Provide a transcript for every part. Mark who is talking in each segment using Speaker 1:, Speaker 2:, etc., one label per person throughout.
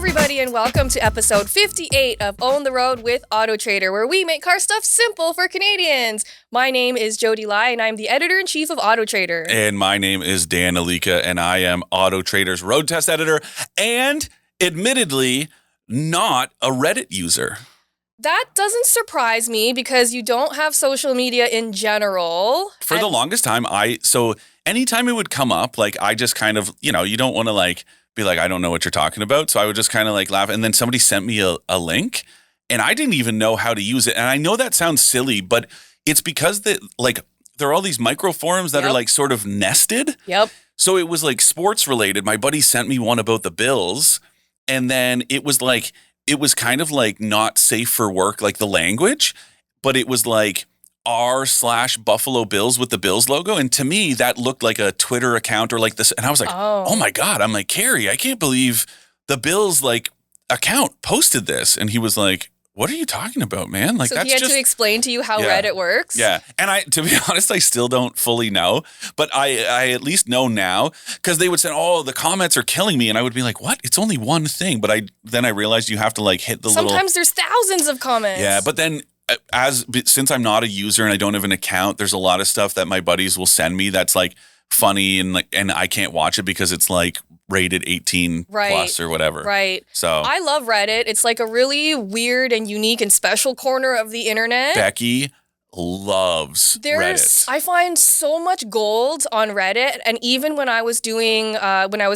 Speaker 1: everybody, and welcome to episode 58 of Own the Road with AutoTrader, where we make car stuff simple for Canadians. My name is Jodi Lai, and I'm the Editor-in-Chief of AutoTrader.
Speaker 2: And my name is Dan Ilika, and I am AutoTrader's road test editor, and admittedly, not a Reddit user.
Speaker 1: That doesn't surprise me because you don't have social media in general.
Speaker 2: For the longest time, so anytime it would come up, like I just kind of, you don't want to be like, I don't know what you're talking about. So I would just kind of laugh. And then somebody sent me a link and I didn't even know how to use it. And I know that sounds silly, but it's because there are all these micro forums that are sort of nested.
Speaker 1: Yep.
Speaker 2: So it was sports related. My buddy sent me one about the Bills. And then it was kind of not safe for work, like the language, but it was r/Buffalo Bills with the Bills logo. And to me, that looked like a Twitter account or this. And I was like, oh my God. I'm like, Carrie, I can't believe the Bills account posted this. And he was like, what are you talking about, man?
Speaker 1: So that's he had to explain to you how Reddit works?
Speaker 2: Yeah. And to be honest, I still don't fully know, but I at least know now because they would say, the comments are killing me. And I would be like, what? It's only one thing. But then I realized you have to hit the
Speaker 1: Sometimes there's thousands of comments.
Speaker 2: Yeah. But then since I'm not a user and I don't have an account, there's a lot of stuff that my buddies will send me that's funny and I can't watch it because it's rated 18 plus or whatever.
Speaker 1: Right.
Speaker 2: So
Speaker 1: I love Reddit. It's a really weird and unique and special corner of the internet.
Speaker 2: Becky loves Reddit.
Speaker 1: I find so much gold on Reddit. And even when I was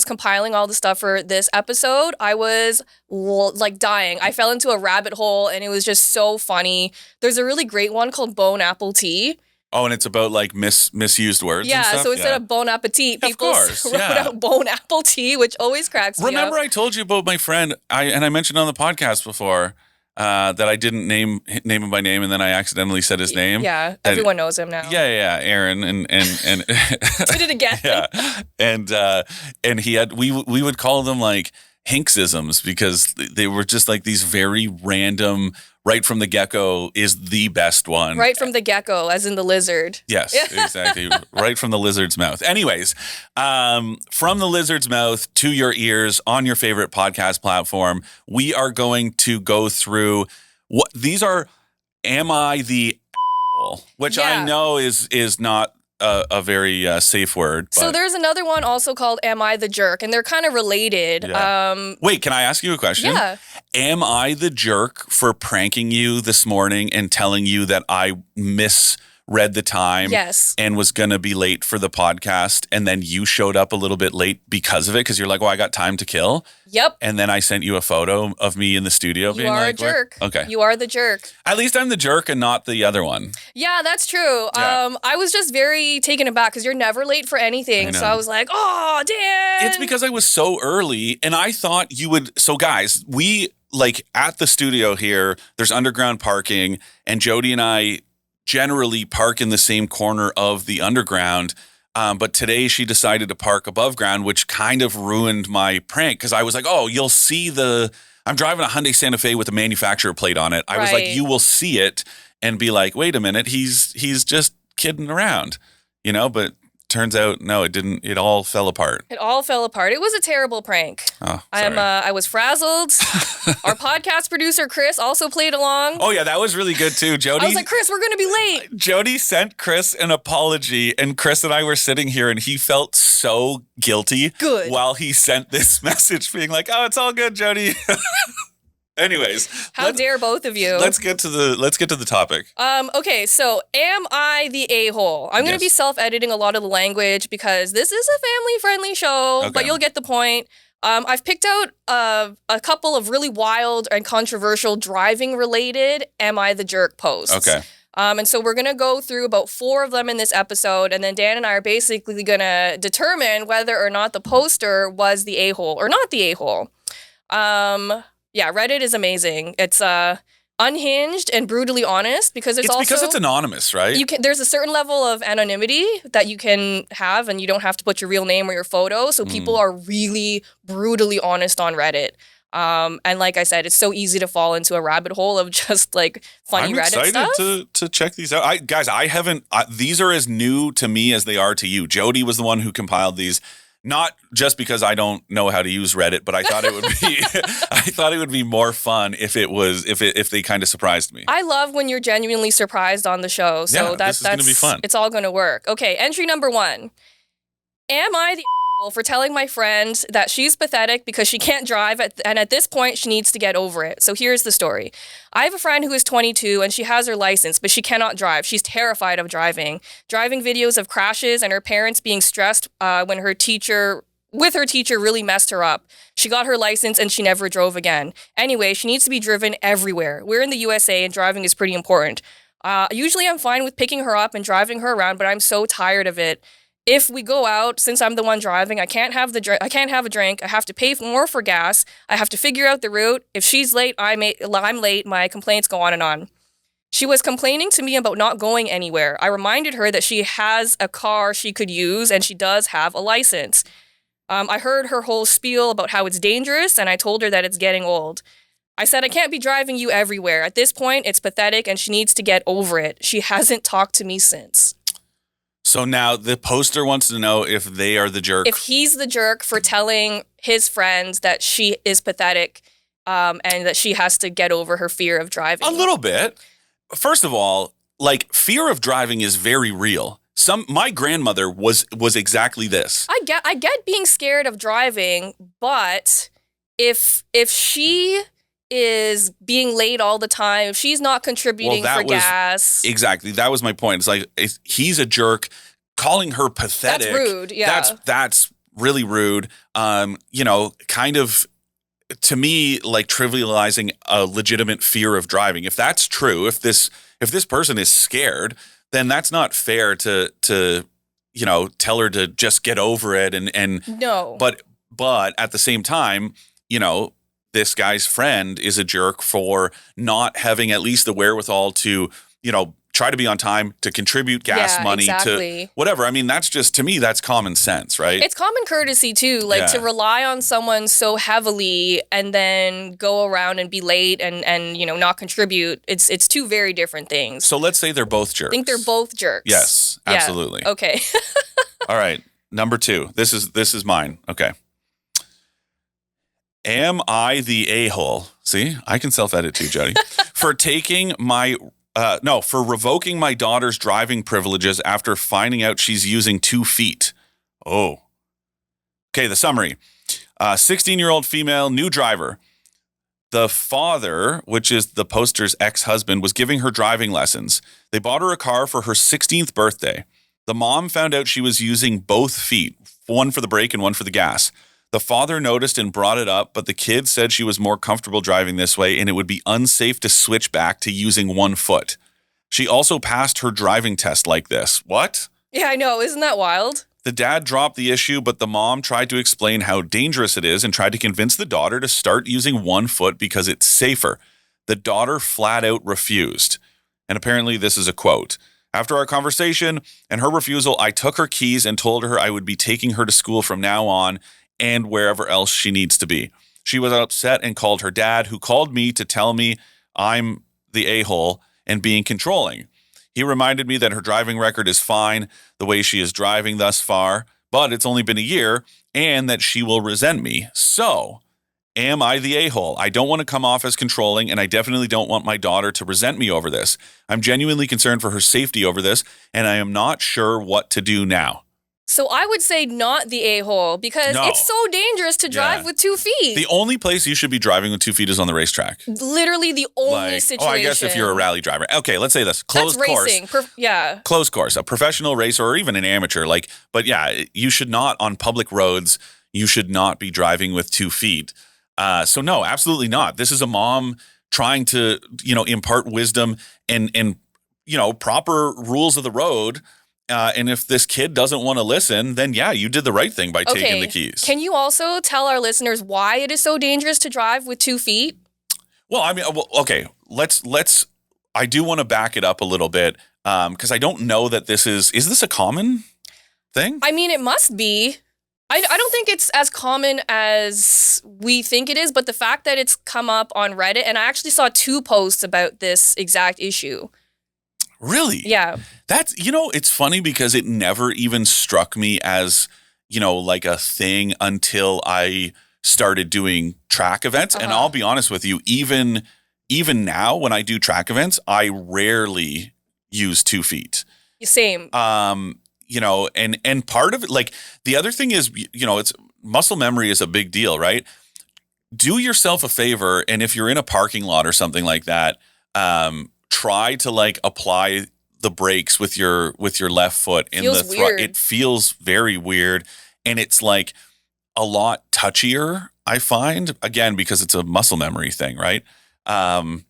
Speaker 1: compiling all the stuff for this episode, I was dying. I fell into a rabbit hole and it was just so funny. There's a really great one called Bon Apple Tea.
Speaker 2: Oh, and it's about misused words.
Speaker 1: Yeah,
Speaker 2: and stuff?
Speaker 1: So instead of Bon Appetit, people wrote out Bon Apple Tea, which always cracks me up.
Speaker 2: Remember I told you about my friend, I mentioned on the podcast before that I didn't name him by name, and then I accidentally said his name.
Speaker 1: Yeah, everyone knows him now.
Speaker 2: Yeah, Aaron and
Speaker 1: did it again.
Speaker 2: Yeah, and he had we would call them Hinksisms because they were just these very random. Right from the gecko is the best one.
Speaker 1: Right from the gecko, as in the lizard.
Speaker 2: Yes, exactly. Right from the lizard's mouth. Anyways, from the lizard's mouth to your ears on your favorite podcast platform, we are going to go through what these are. Am I the asshole? Which I know is not a very safe word. But.
Speaker 1: So there's another one also called Am I the Jerk? And they're kind of related.
Speaker 2: Yeah. Wait, can I ask you a question?
Speaker 1: Yeah.
Speaker 2: Am I the jerk for pranking you this morning and telling you that I misread the time and was going to be late for the podcast, and then you showed up a little bit late because of it because you're like, I got time to kill?
Speaker 1: Yep.
Speaker 2: And then I sent you a photo of me in the studio
Speaker 1: being like, you are a jerk.
Speaker 2: What? Okay.
Speaker 1: You are the jerk.
Speaker 2: At least I'm the jerk and not the other one.
Speaker 1: Yeah, that's true. Yeah. I was just very taken aback because you're never late for anything. So I was like, oh, Dan.
Speaker 2: It's because I was so early and I thought you would. So guys, we at the studio here, there's underground parking and Jodi and I generally park in the same corner of the underground. But today she decided to park above ground, which kind of ruined my prank because I was like, you'll see I'm driving a Hyundai Santa Fe with a manufacturer plate on it. I was like, you will see it and be like, wait a minute, he's just kidding around, but turns out, no, it didn't. It all fell apart.
Speaker 1: It all fell apart. It was a terrible prank.
Speaker 2: Oh, sorry.
Speaker 1: I was frazzled. Our podcast producer, Chris, also played along.
Speaker 2: Oh, yeah, that was really good, too. Jodi.
Speaker 1: I was like, Chris, we're going to be late.
Speaker 2: Jodi sent Chris an apology, and Chris and I were sitting here, and he felt so guilty.
Speaker 1: Good.
Speaker 2: While he sent this message being like, it's all good, Jodi. Anyways,
Speaker 1: how dare both of you?
Speaker 2: Let's get to the topic.
Speaker 1: Okay, so am I the a-hole? I'm going to be self-editing a lot of the language because this is a family-friendly show, but you'll get the point. I've picked out a couple of really wild and controversial driving-related Am I the Jerk posts.
Speaker 2: Okay.
Speaker 1: And so we're going to go through about 4 of them in this episode, and then Dan and I are basically going to determine whether or not the poster was the a-hole or not the a-hole. Yeah, Reddit is amazing. It's unhinged and brutally honest because it's also
Speaker 2: because it's anonymous, right?
Speaker 1: There's a certain level of anonymity that you can have, and you don't have to put your real name or your photo. So people are really brutally honest on Reddit. And like I said, it's so easy to fall into a rabbit hole of just funny Reddit stuff.
Speaker 2: I'm excited to check these out. Guys, I haven't. These are as new to me as they are to you. Jodi was the one who compiled these. Not just because I don't know how to use Reddit, but I thought it would be I thought it would be more fun if they kind of surprised me.
Speaker 1: I love when you're genuinely surprised on the show. So
Speaker 2: this is going to be fun.
Speaker 1: It's all going to work. Okay, entry number 1. Am I the for telling my friend that she's pathetic because she can't drive and at this point she needs to get over it? So here's the story. I have a friend who is 22 and she has her license, but she cannot drive. She's terrified of driving. Driving videos of crashes and her parents being stressed when her teacher really messed her up. She got her license and she never drove again. Anyway, she needs to be driven everywhere. We're in the USA and driving is pretty important. Usually I'm fine with picking her up and driving her around, but I'm so tired of it. If we go out, since I'm the one driving, I can't have a drink. I have to pay more for gas. I have to figure out the route. If she's late, I'm late. My complaints go on and on. She was complaining to me about not going anywhere. I reminded her that she has a car she could use and she does have a license. I heard her whole spiel about how it's dangerous and I told her that it's getting old. I said, I can't be driving you everywhere. At this point, it's pathetic and she needs to get over it. She hasn't talked to me since.
Speaker 2: So now the poster wants to know if they are the jerk.
Speaker 1: If he's the jerk for telling his friends that she is pathetic and that she has to get over her fear of driving.
Speaker 2: A little bit. First of all, like, fear of driving is very real. My grandmother was exactly this.
Speaker 1: I get being scared of driving, but if she is being late all the time, if she's not contributing for gas.
Speaker 2: Exactly. That was my point. It's like, if he's a jerk, calling her pathetic.
Speaker 1: That's rude. Yeah.
Speaker 2: That's really rude. Kind of, to me, like trivializing a legitimate fear of driving. If that's true, if this person is scared, then that's not fair to tell her to just get over it and
Speaker 1: no.
Speaker 2: But at the same time, this guy's friend is a jerk for not having at least the wherewithal to, try to be on time, to contribute gas money, to whatever. I mean, that's just, to me, that's common sense, right?
Speaker 1: It's common courtesy too, to rely on someone so heavily and then go around and be late and not contribute. It's two very different things.
Speaker 2: So let's say they're both jerks.
Speaker 1: I think they're both jerks.
Speaker 2: Yes, absolutely.
Speaker 1: Yeah. Okay.
Speaker 2: All right. Number 2. This is mine. Okay. Am I the a-hole? See, I can self-edit too, Jodi. For revoking my daughter's driving privileges after finding out she's using 2 feet. Oh. Okay, the summary. 16-year-old female, new driver. The father, which is the poster's ex-husband, was giving her driving lessons. They bought her a car for her 16th birthday. The mom found out she was using both feet, one for the brake and one for the gas. The father noticed and brought it up, but the kid said she was more comfortable driving this way and it would be unsafe to switch back to using one foot. She also passed her driving test like this. What?
Speaker 1: Yeah, I know. Isn't that wild?
Speaker 2: The dad dropped the issue, but the mom tried to explain how dangerous it is and tried to convince the daughter to start using one foot because it's safer. The daughter flat out refused. And apparently this is a quote. After our conversation and her refusal, I took her keys and told her I would be taking her to school from now on and wherever else she needs to be. She was upset and called her dad, who called me to tell me I'm the a-hole and being controlling. He reminded me that her driving record is fine the way she is driving thus far, but it's only been a year and that she will resent me. So, am I the a-hole? I don't want to come off as controlling and I definitely don't want my daughter to resent me over this. I'm genuinely concerned for her safety over this and I am not sure what to do now.
Speaker 1: So I would say not the a-hole because it's so dangerous to drive with 2 feet.
Speaker 2: The only place you should be driving with 2 feet is on the racetrack.
Speaker 1: Literally the only situation.
Speaker 2: I guess if you're a rally driver. Okay, let's say this. Closed course. Closed course. A professional racer or even an amateur. But you should not, on public roads, you should not be driving with 2 feet. So no, absolutely not. This is a mom trying to, impart wisdom and proper rules of the road. And if this kid doesn't want to listen, then you did the right thing by taking the keys.
Speaker 1: Can you also tell our listeners why it is so dangerous to drive with 2 feet?
Speaker 2: Well, I mean, okay, let's. I do want to back it up a little bit because I don't know that this is this a common thing?
Speaker 1: I mean, it must be. I don't think it's as common as we think it is, but the fact that it's come up on Reddit, and I actually saw 2 posts about this exact issue.
Speaker 2: Really?
Speaker 1: Yeah.
Speaker 2: That's, it's funny because it never even struck me as, like a thing until I started doing track events. And I'll be honest with you, even now when I do track events, I rarely use 2 feet.
Speaker 1: Same.
Speaker 2: And part of it, like the other thing is, it's muscle memory is a big deal, right? Do yourself a favor. And if you're in a parking lot or something like that, try to like apply the brakes with your left foot in the throttle. It feels very weird. And it's like a lot touchier, I find, again, because it's a muscle memory thing, right? But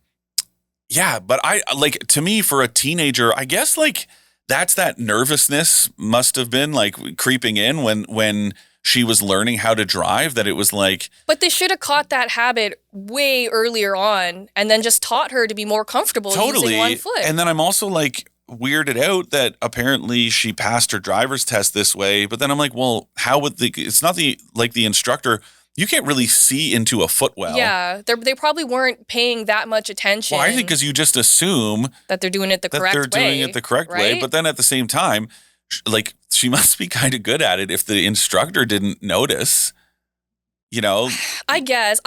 Speaker 2: I like, to me, for a teenager, I guess like that nervousness must have been like creeping in when she was learning how to drive, that it was like. But
Speaker 1: they should have caught that habit way earlier on and then just taught her to be more comfortable using one foot.
Speaker 2: And then I'm also like weirded out that apparently she passed her driver's test this way. But then I'm like, well, how would it's not the instructor. You can't really see into a footwell.
Speaker 1: Yeah, they probably weren't paying that much attention.
Speaker 2: Well, I think because you just assume
Speaker 1: that they're doing it the correct way.
Speaker 2: That they're doing it the correct way. But then at the same time, like, she must be kind of good at it if the instructor didn't notice, I guess.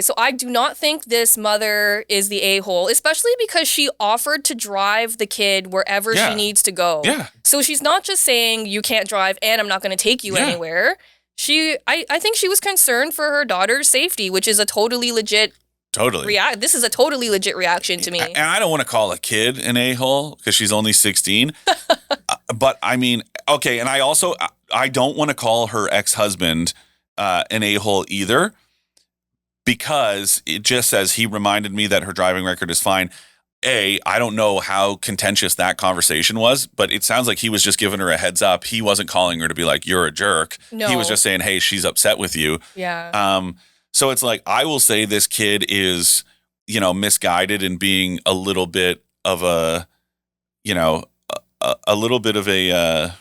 Speaker 2: So I
Speaker 1: do not think this mother is the a-hole, especially because she offered to drive the kid wherever she needs to go.
Speaker 2: Yeah.
Speaker 1: So she's not just saying, you can't drive and I'm not going to take you anywhere. I think she was concerned for her daughter's safety, which is a totally legit.
Speaker 2: Totally.
Speaker 1: This is a totally legit reaction to me.
Speaker 2: And I don't want to call a kid an a-hole because she's only 16. But I mean, okay. And I don't want to call her ex-husband an a-hole either, because it just says he reminded me that her driving record is fine. I don't know how contentious that conversation was, but it sounds like he was just giving her a heads up. He wasn't calling her to be like, you're a jerk.
Speaker 1: No.
Speaker 2: He was just saying, hey, she's upset with you.
Speaker 1: Yeah.
Speaker 2: So it's like, I will say this kid is, misguided in being a little bit of a little bit of a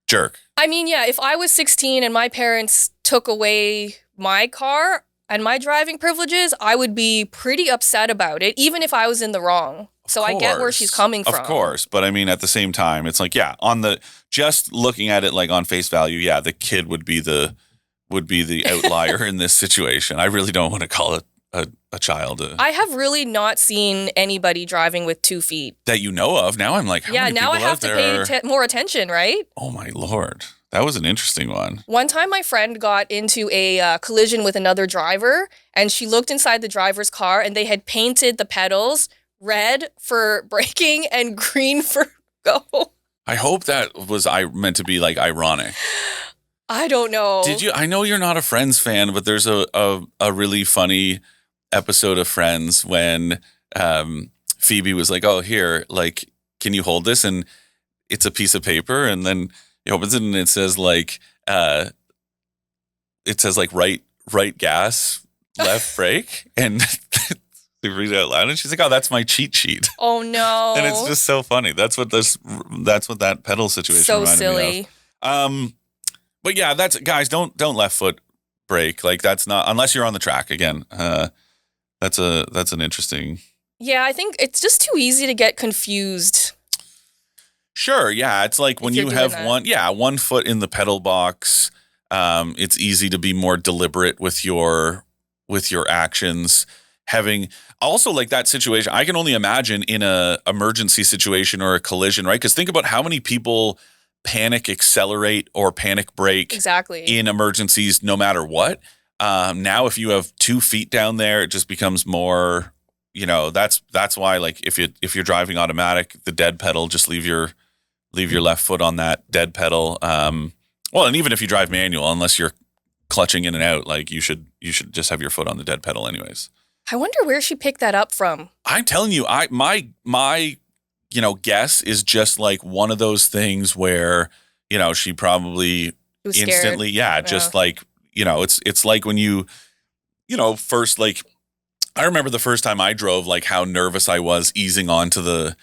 Speaker 2: jerk.
Speaker 1: I mean, yeah, if I was 16 and my parents took away my car and my driving privileges, I would be pretty upset about it, even if I was in the wrong. So I get where she's coming from.
Speaker 2: Of course. But I mean, at the same time, it's like, just looking at it like on face value, the kid would be the outlier in this situation. I really don't want to call it a child.
Speaker 1: I have really not seen anybody driving with 2 feet.
Speaker 2: That you know of. Now I'm like, how many
Speaker 1: now
Speaker 2: people
Speaker 1: I have to pay more attention, right?
Speaker 2: Oh my Lord. That was an interesting one.
Speaker 1: One time my friend got into a collision with another driver, and she looked inside the driver's car and they had painted the pedals red for braking and green for go.
Speaker 2: I hope that was meant to be like ironic.
Speaker 1: I don't know.
Speaker 2: Did you? I know you're not a Friends fan, but there's a really funny episode of Friends when Phoebe was like, "Oh, here, like, can you hold this?" And it's a piece of paper, and then he opens it and it says like, right gas, left brake, and they read it out loud, and she's like, "Oh, that's my cheat sheet."
Speaker 1: Oh no!
Speaker 2: And it's just so funny. That's what that pedal situation
Speaker 1: so
Speaker 2: reminded
Speaker 1: silly.
Speaker 2: me of. But yeah, guys, don't left foot brake. Like, that's not, unless you're on the track again. That's an interesting.
Speaker 1: Yeah, I think it's just too easy to get confused.
Speaker 2: Sure, yeah, it's like when you have one foot in the pedal box, it's easy to be more deliberate with your actions. Having also like that situation, I can only imagine in a emergency situation or a collision, right? Because think about how many people panic accelerate or panic brake in emergencies, no matter what. Now, if you have 2 feet down there, it just becomes more. That's why, like, if you're driving automatic, the dead pedal, just leave your left foot on that dead pedal. Well, and even if you drive manual, unless you're clutching in and out, like, you should just have your foot on the dead pedal, anyways.
Speaker 1: I wonder where she picked that up from.
Speaker 2: I'm telling you, my guess is just like one of those things where, she probably instantly, just like, it's like when you first, like, I remember the first time I drove, like, how nervous I was easing onto the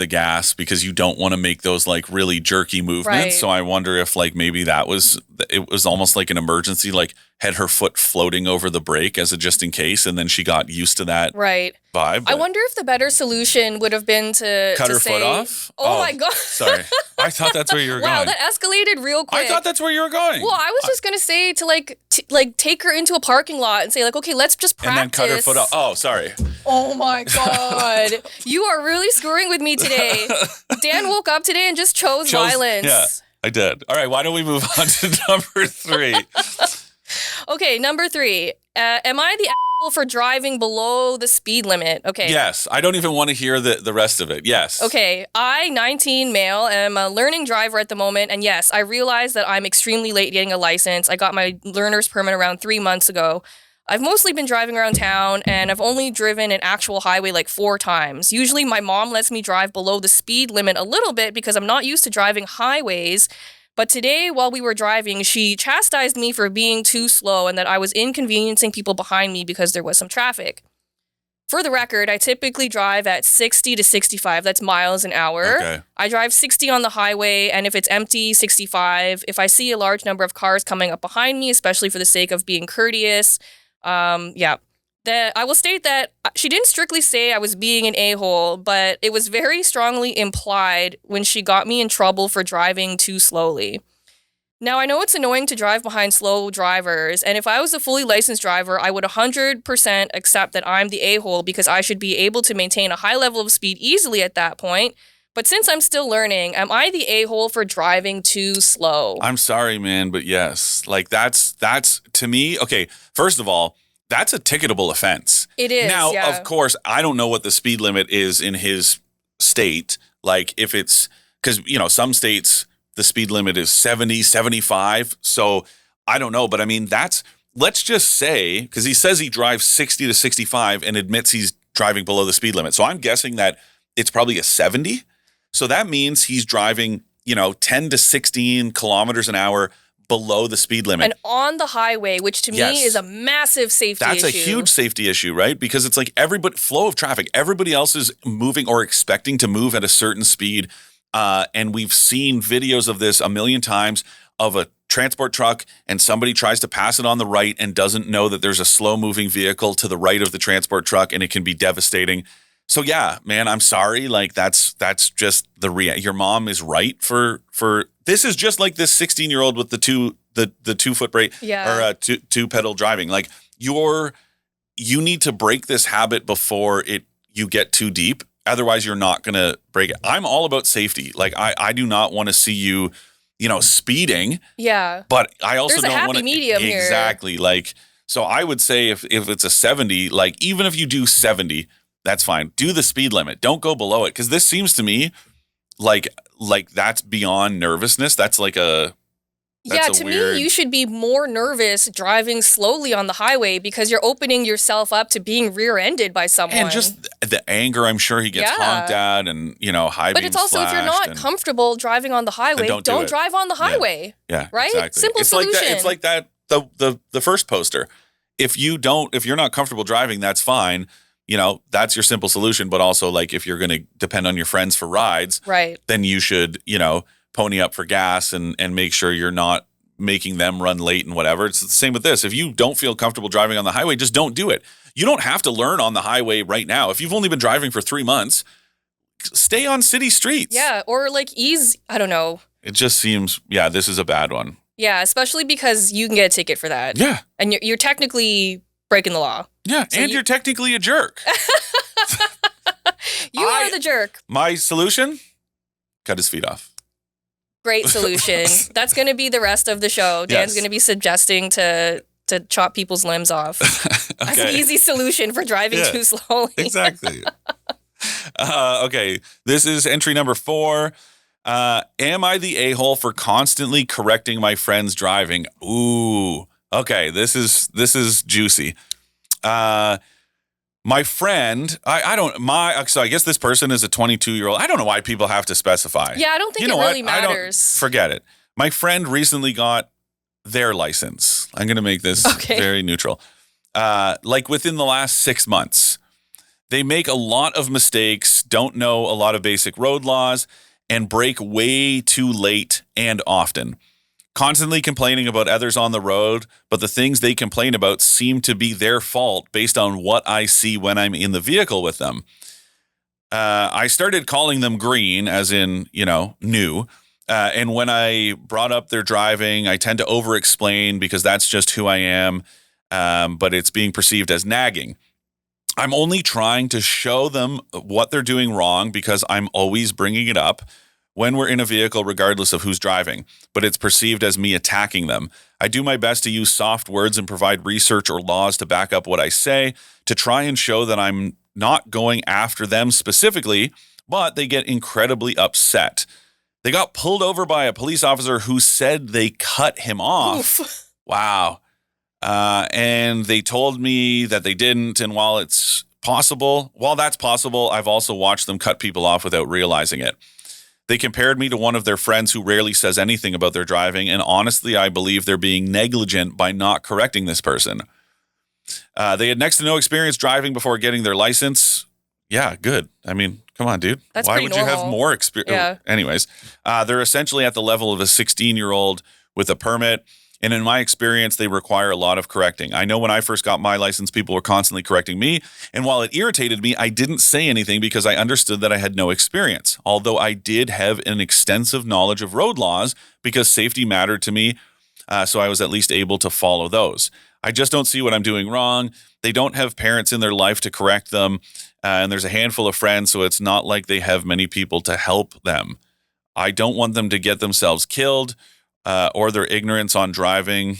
Speaker 2: gas because you don't want to make those like really jerky movements.
Speaker 1: Right.
Speaker 2: So I wonder if like maybe it was almost like an emergency, like had her foot floating over the brake as a just in case, and then she got used to that
Speaker 1: Right.
Speaker 2: vibe.
Speaker 1: I wonder if the better solution would have been to
Speaker 2: cut her
Speaker 1: say,
Speaker 2: foot off?
Speaker 1: Oh my God.
Speaker 2: Sorry. I thought that's where you were
Speaker 1: Wow,
Speaker 2: going.
Speaker 1: that escalated real quick.
Speaker 2: I thought that's where you were going.
Speaker 1: Well, I was just going to say to like take her into a parking lot and say like, okay, let's just practice.
Speaker 2: And then cut her foot off. Oh, sorry.
Speaker 1: Oh my God. You are really screwing with me today. Dan woke up today and just chose violence.
Speaker 2: Yeah, I did. All right, why don't we move on to number 3?
Speaker 1: Okay, number 3. Am I the asshole for driving below the speed limit? Okay.
Speaker 2: Yes. I don't even want to hear the rest of it. Yes.
Speaker 1: Okay. I, 19 male, am a learning driver at the moment. And yes, I realize that I'm extremely late getting a license. I got my learner's permit around 3 months ago. I've mostly been driving around town, and I've only driven an actual highway like 4 times. Usually my mom lets me drive below the speed limit a little bit because I'm not used to driving highways. But today, while we were driving, she chastised me for being too slow and that I was inconveniencing people behind me because there was some traffic. For the record, I typically drive at 60 to 65. That's miles an hour.
Speaker 2: Okay.
Speaker 1: I drive 60 on the highway, and if it's empty, 65. If I see a large number of cars coming up behind me, especially for the sake of being courteous, I will state that she didn't strictly say I was being an a-hole, but it was very strongly implied when she got me in trouble for driving too slowly. Now, I know it's annoying to drive behind slow drivers, and if I was a fully licensed driver, I would 100% accept that I'm the a-hole because I should be able to maintain a high level of speed easily at that point. But since I'm still learning, am I the a-hole for driving too slow?
Speaker 2: I'm sorry, man, but yes. Like that's to me, okay, first of all, that's a ticketable offense.
Speaker 1: It is.
Speaker 2: Now,
Speaker 1: yeah.
Speaker 2: of course, I don't know what the speed limit is in his state. Like if it's because, some states, the speed limit is 70, 75. So I don't know. But I mean, let's just say, because he says he drives 60 to 65 and admits he's driving below the speed limit. So I'm guessing that it's probably a 70. So that means he's driving, 10 to 16 kilometers an hour below the speed limit.
Speaker 1: And on the highway, which to me is a massive safety issue.
Speaker 2: That's a huge safety issue, right? Because it's like flow of traffic. Everybody else is moving or expecting to move at a certain speed. And we've seen videos of this a million times of a transport truck and somebody tries to pass it on the right and doesn't know that there's a slow moving vehicle to the right of the transport truck, and it can be devastating. So yeah, man, I'm sorry. Like that's just your mom is right for this is just like this 16-year-old with the 2-foot brake or two pedal driving. Like you need to break this habit before you get too deep. Otherwise you're not going to break it. I'm all about safety. Like I do not want to see you, speeding.
Speaker 1: Yeah.
Speaker 2: But I also
Speaker 1: There's a
Speaker 2: don't
Speaker 1: happy
Speaker 2: want to
Speaker 1: medium here.
Speaker 2: Exactly. Like, so I would say if it's a 70, like even if you do 70, that's fine. Do the speed limit. Don't go below it. Because this seems to me like that's beyond nervousness. That's like to
Speaker 1: me, you should be more nervous driving slowly on the highway because you're opening yourself up to being rear-ended by someone.
Speaker 2: And just the anger I'm sure he gets honked at and, high
Speaker 1: But it's also if you're not comfortable driving on the highway, don't drive on the highway.
Speaker 2: Yeah.
Speaker 1: Right?
Speaker 2: Exactly.
Speaker 1: Simple solution.
Speaker 2: It's like that, the first poster. If you're not comfortable driving, that's fine. That's your simple solution. But also, like, if you're going to depend on your friends for rides,
Speaker 1: right,
Speaker 2: then you should, pony up for gas and make sure you're not making them run late and whatever. It's the same with this. If you don't feel comfortable driving on the highway, just don't do it. You don't have to learn on the highway right now. If you've only been driving for 3 months, stay on city streets.
Speaker 1: Yeah, or I don't know.
Speaker 2: It just seems, this is a bad one.
Speaker 1: Yeah, especially because you can get a ticket for that.
Speaker 2: Yeah.
Speaker 1: And you're technically breaking the law.
Speaker 2: Yeah, so you're technically a jerk.
Speaker 1: You are the jerk.
Speaker 2: My solution? Cut his feet off.
Speaker 1: Great solution. That's going to be the rest of the show. Dan's going to be suggesting to chop people's limbs off. That's an easy solution for driving too slowly.
Speaker 2: Exactly. Okay, this is entry number 4. Am I the a-hole for constantly correcting my friends driving? Ooh. Okay, this is juicy. My friend, so I guess this person is a 22-year-old. I don't know why people have to specify.
Speaker 1: Yeah, I don't think it really matters.
Speaker 2: Forget it. My friend recently got their license. I'm going to make this very neutral. Like within the last 6 months, they make a lot of mistakes, don't know a lot of basic road laws, and brake way too late and often. constantly complaining about others on the road, but the things they complain about seem to be their fault based on what I see when I'm in the vehicle with them. I started calling them green, as in, new. And when I brought up their driving, I tend to over-explain because that's just who I am, but it's being perceived as nagging. I'm only trying to show them what they're doing wrong because I'm always bringing it up when we're in a vehicle, regardless of who's driving, but it's perceived as me attacking them. I do my best to use soft words and provide research or laws to back up what I say to try and show that I'm not going after them specifically, but they get incredibly upset. They got pulled over by a police officer who said they cut him off.
Speaker 1: Oof.
Speaker 2: Wow. And they told me that they didn't. And while that's possible, I've also watched them cut people off without realizing it. They compared me to one of their friends who rarely says anything about their driving. And honestly, I believe they're being negligent by not correcting this person. They had next to no experience driving before getting their license. Yeah, good. I mean, come on, dude.
Speaker 1: That's
Speaker 2: Why
Speaker 1: pretty
Speaker 2: would you have
Speaker 1: normal.
Speaker 2: more experience?
Speaker 1: Yeah.
Speaker 2: Anyways, they're essentially at the level of a 16-year-old with a permit. And in my experience, they require a lot of correcting. I know when I first got my license, people were constantly correcting me. And while it irritated me, I didn't say anything because I understood that I had no experience. Although I did have an extensive knowledge of road laws because safety mattered to me. So I was at least able to follow those. I just don't see what I'm doing wrong. They don't have parents in their life to correct them. And there's a handful of friends, so it's not like they have many people to help them. I don't want them to get themselves killed. Or their ignorance on driving,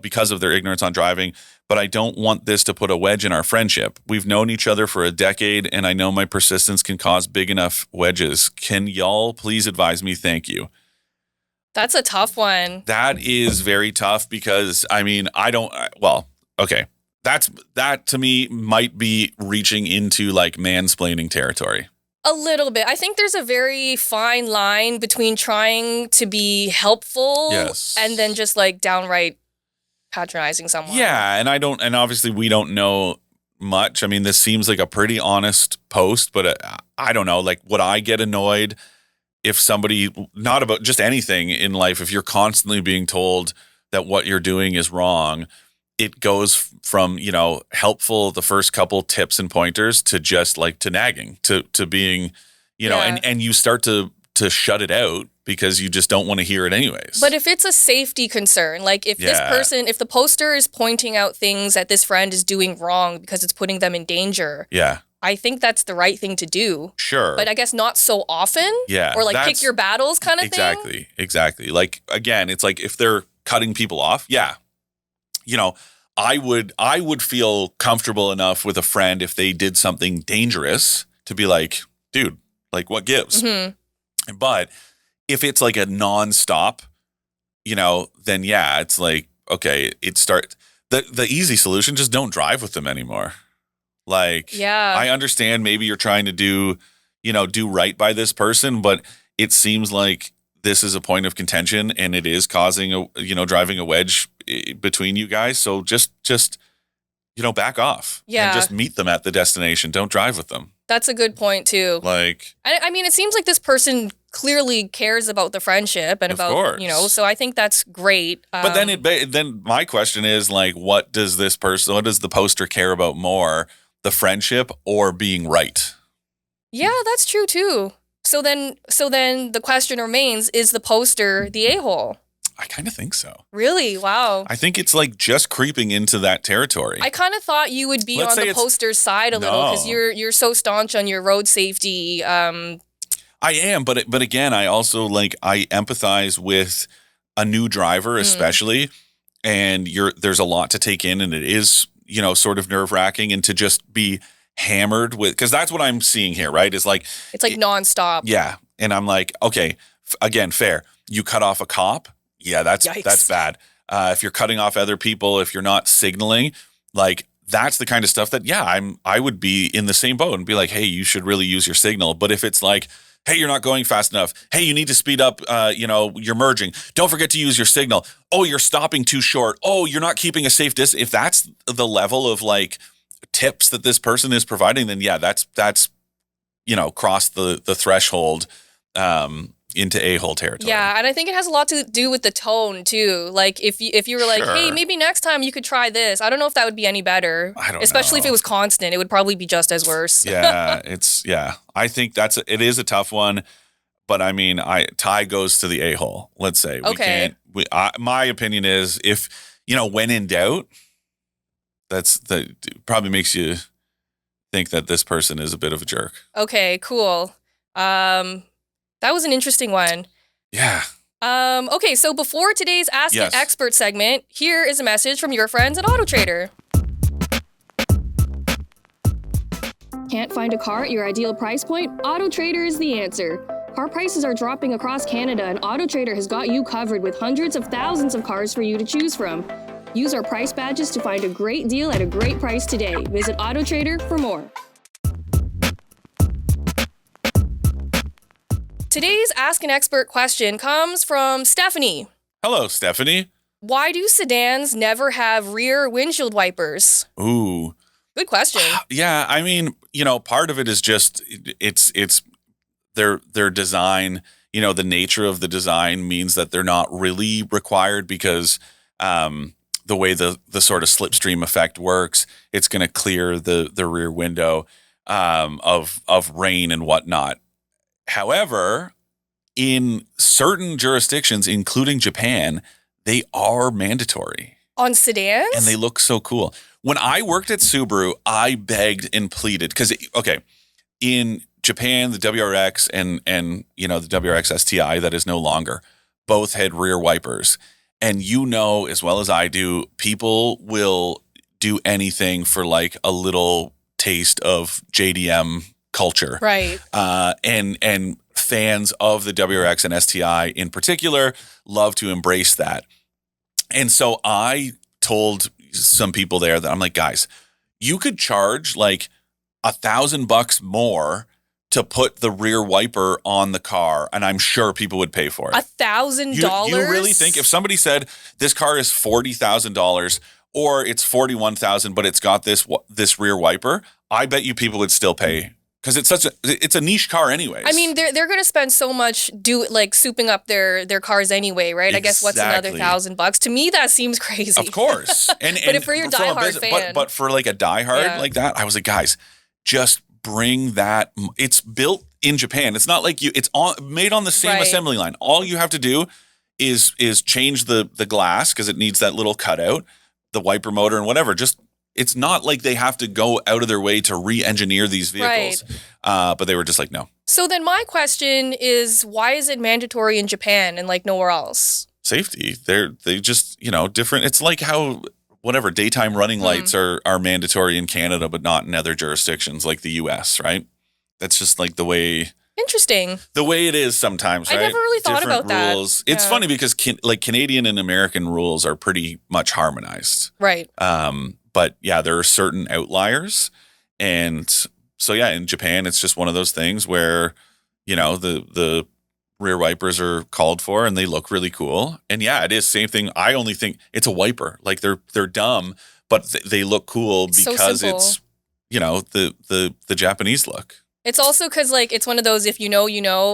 Speaker 2: because of their ignorance on driving. But I don't want this to put a wedge in our friendship. We've known each other for a decade, and I know my persistence can cause big enough wedges. Can y'all please advise me? Thank you.
Speaker 1: That's a tough one.
Speaker 2: That is very tough because, okay. That to me might be reaching into like mansplaining territory.
Speaker 1: A little bit. I think there's a very fine line between trying to be helpful and then just like downright patronizing someone.
Speaker 2: Yeah, and obviously we don't know much. I mean, this seems like a pretty honest post, but I don't know, like would I get annoyed if somebody, not about just anything in life, if you're constantly being told that what you're doing is wrong, it goes from, helpful, the first couple tips and pointers to just like to nagging, to being, and you start to shut it out because you just don't want to hear it anyways.
Speaker 1: But if it's a safety concern, like if if the poster is pointing out things that this friend is doing wrong because it's putting them in danger.
Speaker 2: Yeah.
Speaker 1: I think that's the right thing to do.
Speaker 2: Sure.
Speaker 1: But I guess not so often.
Speaker 2: Yeah.
Speaker 1: Or like pick your battles kind of thing.
Speaker 2: Exactly. Like, again, it's like if they're cutting people off, yeah. I would feel comfortable enough with a friend if they did something dangerous to be like, dude, like what gives? Mm-hmm. But if it's like a nonstop, then yeah, it's like, okay, the easy solution, just don't drive with them anymore. Like,
Speaker 1: yeah,
Speaker 2: I understand maybe you're trying to do right by this person, but it seems like this is a point of contention and it is causing driving a wedge between you guys. So just back off.
Speaker 1: Yeah.
Speaker 2: And just meet them at the destination. Don't drive with them.
Speaker 1: That's a good point too.
Speaker 2: Like,
Speaker 1: I mean, it seems like this person clearly cares about the friendship and about, so I think that's great.
Speaker 2: But then my question is like, what does the poster care about more, the friendship or being right?
Speaker 1: Yeah, that's true too. So then the question remains, is the poster the a-hole?
Speaker 2: I kind of think so.
Speaker 1: Really? Wow.
Speaker 2: I think it's like just creeping into that territory.
Speaker 1: I kind of thought you would be on the poster's side a little because you're so staunch on your road safety. I
Speaker 2: am, but again, I also I empathize with a new driver, especially, and there's a lot to take in, and it is sort of nerve-wracking, and to just be hammered with, because that's what I'm seeing here, right? Is like
Speaker 1: it's like nonstop.
Speaker 2: Yeah, and I'm like, okay, again, fair. You cut off a cop. Yeah, that's bad. If you're cutting off other people, if you're not signaling, like that's the kind of stuff that, I would be in the same boat and be like, hey, you should really use your signal. But if it's like, hey, you're not going fast enough. Hey, you need to speed up. You're merging. Don't forget to use your signal. Oh, you're stopping too short. Oh, you're not keeping a safe distance. If that's the level of like tips that this person is providing, then yeah, that's crossed the threshold. into a-hole territory.
Speaker 1: Yeah, and I think it has a lot to do with the tone too. Like if you were like,
Speaker 2: Sure.
Speaker 1: hey, maybe next time you could try this. I don't know if that would be any better.
Speaker 2: I don't
Speaker 1: Especially
Speaker 2: know.
Speaker 1: if it was constant, it would probably be just as worse.
Speaker 2: Yeah, I think it is a tough one, but I mean, tie goes to the a-hole. Let's say
Speaker 1: Okay.
Speaker 2: my opinion is if when in doubt, that probably makes you think that this person is a bit of a jerk.
Speaker 1: Okay, cool. That was an interesting one.
Speaker 2: Yeah.
Speaker 1: Okay, so before today's Ask an Expert segment, here is a message from your friends at AutoTrader. Can't find a car at your ideal price point? AutoTrader is the answer. Car prices are dropping across Canada, and AutoTrader has got you covered with hundreds of thousands of cars for you to choose from. Use our price badges to find a great deal at a great price today. Visit AutoTrader for more. Today's Ask an Expert question comes from Stephanie.
Speaker 2: Hello, Stephanie.
Speaker 1: Why do sedans never have rear windshield wipers?
Speaker 2: Ooh.
Speaker 1: Good question.
Speaker 2: Yeah, I mean, part of it is just it's their design. The nature of the design means that they're not really required because the way the sort of slipstream effect works, it's going to clear the rear window of rain and whatnot. However, in certain jurisdictions, including Japan, they are mandatory.
Speaker 1: On sedans?
Speaker 2: And they look so cool. When I worked at Subaru, I begged and pleaded because, in Japan, the WRX and the WRX STI that is no longer, both had rear wipers. And as well as I do, people will do anything for like a little taste of JDM culture.
Speaker 1: Right.
Speaker 2: And fans of the WRX and STI in particular love to embrace that. And so I told some people there that I'm like, guys, you could charge like $1,000 more to put the rear wiper on the car, and I'm sure people would pay for it.
Speaker 1: $1,000?
Speaker 2: You really think if somebody said this car is $40,000 or it's $41,000, but it's got this rear wiper, I bet you people would still pay because it's a niche car anyways.
Speaker 1: I mean, they're going to spend so much souping up their cars anyway, right?
Speaker 2: Exactly.
Speaker 1: I guess what's another $1,000? To me, that seems crazy.
Speaker 2: Of course. And
Speaker 1: but if for your diehard fan,
Speaker 2: but for like a diehard like that, I was like, guys, just bring that. It's built in Japan. It's not like it's made on the same assembly line. All you have to do is change the glass because it needs that little cutout, the wiper motor and whatever. Just it's not like they have to go out of their way to re-engineer these vehicles. But they were just like, no.
Speaker 1: So then my question is, why is it mandatory in Japan and like nowhere else?
Speaker 2: Safety. They just, different. It's like how whatever daytime running lights are mandatory in Canada, but not in other jurisdictions like the US, right? That's just like the way.
Speaker 1: Interesting.
Speaker 2: The way it is sometimes, right?
Speaker 1: I never really thought
Speaker 2: Different
Speaker 1: about
Speaker 2: rules.
Speaker 1: that.
Speaker 2: It's funny because Canadian and American rules are pretty much harmonized.
Speaker 1: Right.
Speaker 2: But yeah, there are certain outliers. And so yeah, in Japan, it's just one of those things where, the rear wipers are called for and they look really cool. And yeah, it is same thing. I only think it's a wiper. Like they're dumb, but they look cool because it's, the Japanese look.
Speaker 1: It's also because it's one of those if you know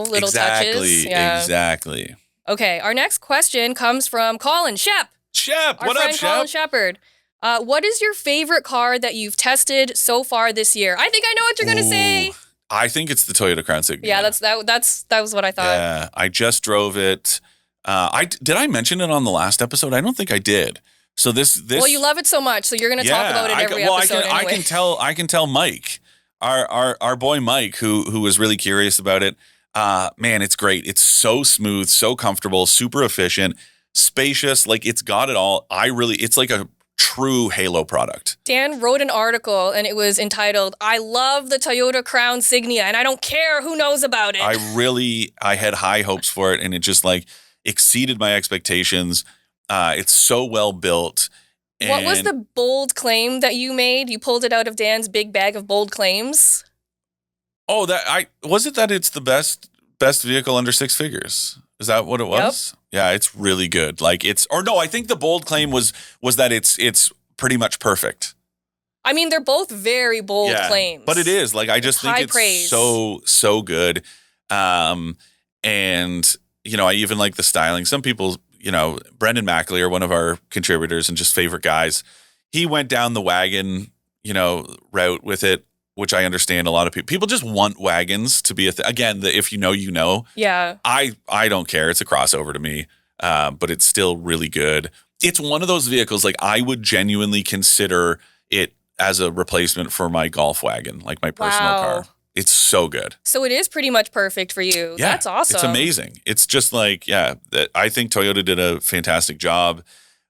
Speaker 1: little touches. Yeah.
Speaker 2: Exactly.
Speaker 1: Okay, our next question comes from Colin Shep.
Speaker 2: Shep, what up, Shep?
Speaker 1: Colin Shepard. What is your favorite car that you've tested so far this year? I think I know what you're gonna say.
Speaker 2: I think it's the Toyota Crown Signia.
Speaker 1: Yeah, that was what I thought.
Speaker 2: Yeah, I just drove it. Did I mention it on the last episode? I don't think I did. So this.
Speaker 1: Well, you love it so much, so you're gonna talk about it every episode. Anyway.
Speaker 2: I can tell Mike, our boy Mike, who was really curious about it. Man, it's great. It's so smooth, so comfortable, super efficient, spacious. Like it's got it all. It's like a true Halo product.
Speaker 1: Dan wrote an article and it was entitled, I love the Toyota Crown Signia and I don't care who knows about it.
Speaker 2: I had high hopes for it and it just exceeded my expectations. It's so well built.
Speaker 1: What was the bold claim that you made? You pulled it out of Dan's big bag of bold claims.
Speaker 2: Oh, was it that it's the best vehicle under six figures? Is that what it was? Yep. Yeah, it's really good. I think the bold claim was that it's pretty much perfect. I
Speaker 1: mean, they're both very bold claims.
Speaker 2: But it is. I just think it's
Speaker 1: praise.
Speaker 2: so good. And, I even like the styling. Some people, Brendan McAleer, one of our contributors and just favorite guys, he went down the wagon, route with it, which I understand a lot of people just want wagons to be again, if you know.
Speaker 1: Yeah.
Speaker 2: I don't care. It's a crossover to me. But it's still really good. It's one of those vehicles, like I would genuinely consider it as a replacement for my golf wagon, like my personal car. It's so good.
Speaker 1: So it is pretty much perfect for you.
Speaker 2: Yeah,
Speaker 1: that's awesome.
Speaker 2: It's amazing. It's just like, I think Toyota did a fantastic job.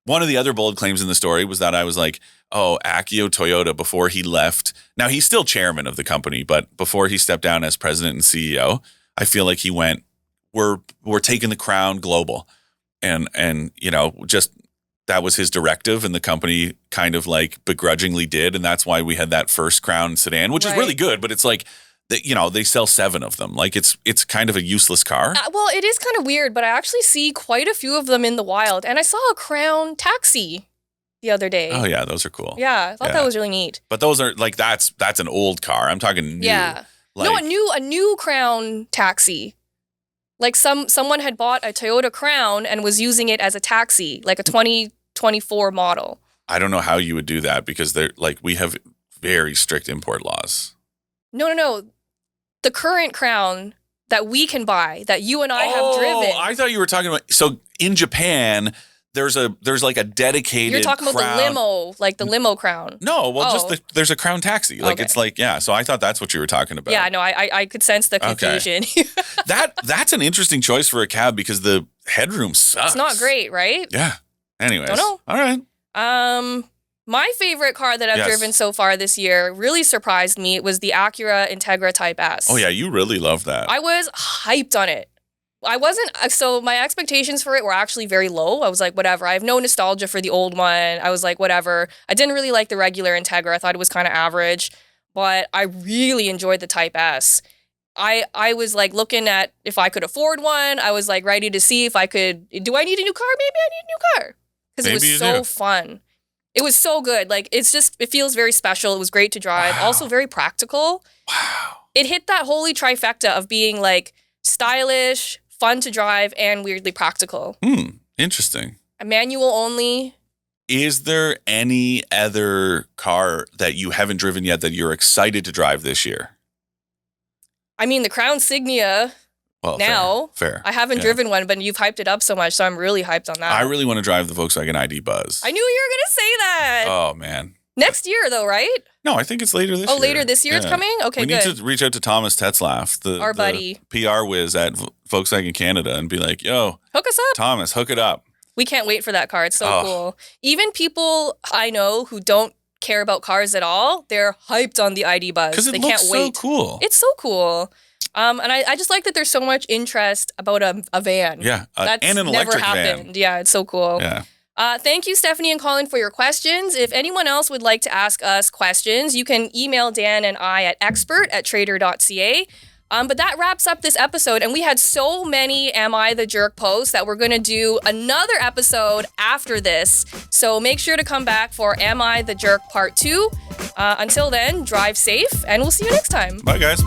Speaker 2: One of the other bold claims in the story was that I was like, Akio Toyoda, before he left. Now, he's still chairman of the company, but before he stepped down as president and CEO, I feel like he went, we're taking the crown global. And just that was his directive, and the company kind of like begrudgingly did. And that's why we had that first Crown sedan, which is really good, but it's like, they sell 7 of them. Like it's kind of a useless car.
Speaker 1: Well, it is kind of weird, but I actually see quite a few of them in the wild. And I saw a Crown taxi the other day.
Speaker 2: Oh yeah, those are cool.
Speaker 1: Yeah, I thought that was really neat.
Speaker 2: But those are like, that's an old car. I'm talking new.
Speaker 1: Yeah. No, a new Crown taxi. Like someone had bought a Toyota Crown and was using it as a taxi, like a 2024 model.
Speaker 2: I don't know how you would do that because we have very strict import laws.
Speaker 1: No. The current Crown that we can buy, that you and I have driven.
Speaker 2: I thought you were talking about. So in Japan, there's like a dedicated.
Speaker 1: You're talking about the limo, like the limo Crown.
Speaker 2: No, there's a Crown taxi. Like it's like, yeah. So I thought that's what you were talking about.
Speaker 1: Yeah, no, I could sense the confusion.
Speaker 2: Okay. That's an interesting choice for a cab because the headroom sucks.
Speaker 1: It's not great, right?
Speaker 2: Yeah. Anyways.
Speaker 1: Don't know.
Speaker 2: All right.
Speaker 1: My favorite car that I've driven so far this year really surprised me. It was the Acura Integra Type S.
Speaker 2: Oh yeah, you really love that.
Speaker 1: I was hyped on it. So my expectations for it were actually very low. I was like, whatever. I have no nostalgia for the old one. I was like, whatever. I didn't really like the regular Integra. I thought it was kind of average, but I really enjoyed the Type S. I was like looking at if I could afford one. I was like ready to see if I could, do I need a new car? Maybe I need a new car. Because it was so fun. It was so good. Like, it feels very special. It was great to drive. Wow. Also very practical.
Speaker 2: Wow.
Speaker 1: It hit that holy trifecta of being like stylish, fun to drive, and weirdly practical.
Speaker 2: Interesting.
Speaker 1: A manual only.
Speaker 2: Is there any other car that you haven't driven yet that you're excited to drive this year?
Speaker 1: I mean, the Crown Signia.
Speaker 2: Well,
Speaker 1: now,
Speaker 2: fair.
Speaker 1: I haven't driven one, but you've hyped it up so much, so I'm really hyped on that.
Speaker 2: I really want to drive the Volkswagen ID Buzz.
Speaker 1: I knew you were going to say that.
Speaker 2: Oh, man.
Speaker 1: Next year, though, right?
Speaker 2: No, I think it's later this year.
Speaker 1: Oh, later this year it's coming? Okay, good.
Speaker 2: We need to reach out to Thomas Tetzlaff,
Speaker 1: our buddy.
Speaker 2: The PR whiz at Volkswagen Canada, and be like, yo.
Speaker 1: Hook us up.
Speaker 2: Thomas, hook it up.
Speaker 1: We can't wait for that car. It's so cool. Even people I know who don't care about cars at all, they're hyped on the ID Buzz.
Speaker 2: Because it
Speaker 1: they
Speaker 2: looks
Speaker 1: can't wait.
Speaker 2: so cool.
Speaker 1: It's so cool. And I just like that there's so much interest about a van.
Speaker 2: Yeah,
Speaker 1: that's
Speaker 2: and an
Speaker 1: never
Speaker 2: electric
Speaker 1: happened.
Speaker 2: van.
Speaker 1: Yeah, it's so cool.
Speaker 2: Yeah.
Speaker 1: Thank you, Stephanie and Colin, for your questions. If anyone else would like to ask us questions, you can email Dan and I at expert@trader.ca. But that wraps up this episode, and we had so many Am I the Jerk posts that we're going to do another episode after this. So make sure to come back for Am I the Jerk Part 2. Until then, drive safe, and we'll see you next time.
Speaker 2: Bye, guys.